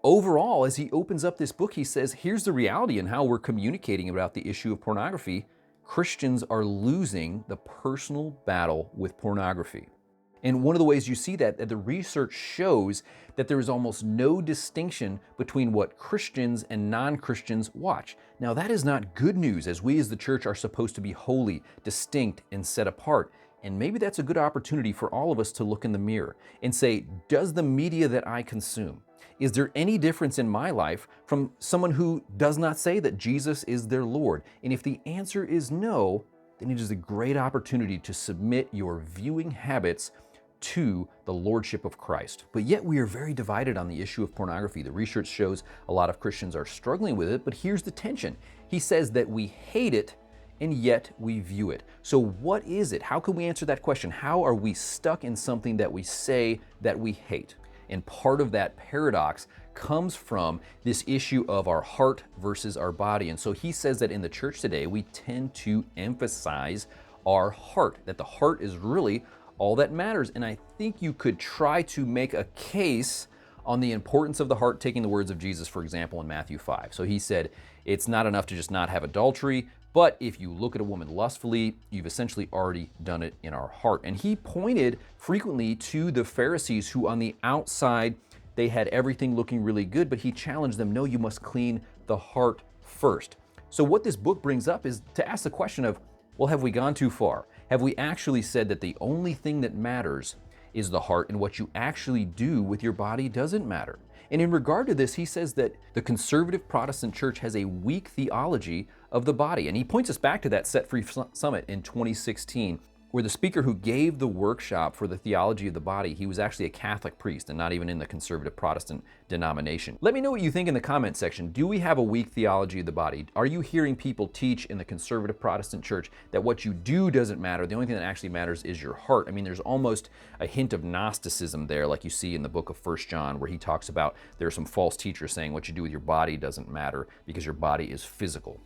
overall, as he opens up this book, he says, here's the reality and how we're communicating about the issue of pornography. Christians are losing the personal battle with pornography. And one of the ways you see that the research shows that there is almost no distinction between what Christians and non-Christians watch. Now, that is not good news, as we as the church are supposed to be holy, distinct, and set apart. And maybe that's a good opportunity for all of us to look in the mirror and say, does the media that I consume, is there any difference in my life from someone who does not say that Jesus is their Lord? And if the answer is no, then it is a great opportunity to submit your viewing habits to the lordship of Christ. But yet we are very divided on the issue of pornography. The research shows a lot of Christians are struggling with it, but here's the tension. He says that we hate it and yet we view it. So what is it? How can we answer that question? How are we stuck in something that we say that we hate? And part of that paradox comes from this issue of our heart versus our body. And so he says that in the church today, we tend to emphasize our heart, that the heart is really all that matters. And I think you could try to make a case on the importance of the heart, taking the words of Jesus, for example, in Matthew 5. So he said, it's not enough to just not have adultery, but if you look at a woman lustfully, you've essentially already done it in our heart. And he pointed frequently to the Pharisees who on the outside, they had everything looking really good, but he challenged them, no, you must clean the heart first. So what this book brings up is to ask the question of, well, have we gone too far? Have we actually said that the only thing that matters is the heart, and what you actually do with your body doesn't matter? And in regard to this, he says that the conservative Protestant church has a weak theology of the body. And he points us back to that Set Free Summit in 2016, where the speaker who gave the workshop for the theology of the body, he was actually a Catholic priest and not even in the conservative Protestant denomination. Let me know what you think in the comment section. Do we have a weak theology of the body? Are you hearing people teach in the conservative Protestant church that what you do doesn't matter? The only thing that actually matters is your heart. I mean, there's almost a hint of Gnosticism there, like you see in the book of 1 John, where he talks about there are some false teachers saying what you do with your body doesn't matter because your body is physical.